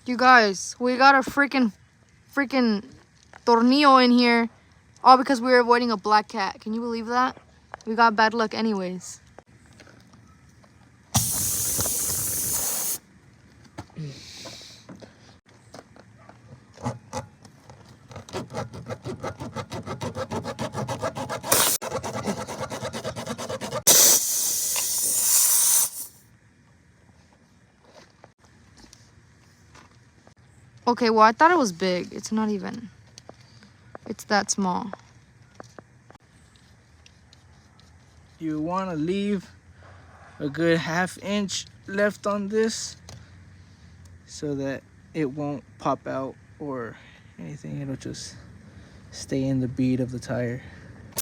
You guys, we got a freaking tornillo in here. All because we were avoiding a black cat. Can you believe that? We got bad luck anyways. Okay, well, I thought it was big. It's not even. It's that small. You want to leave a good 1/2 inch left on this so that it won't pop out or anything. It'll just stay in the bead of the tire.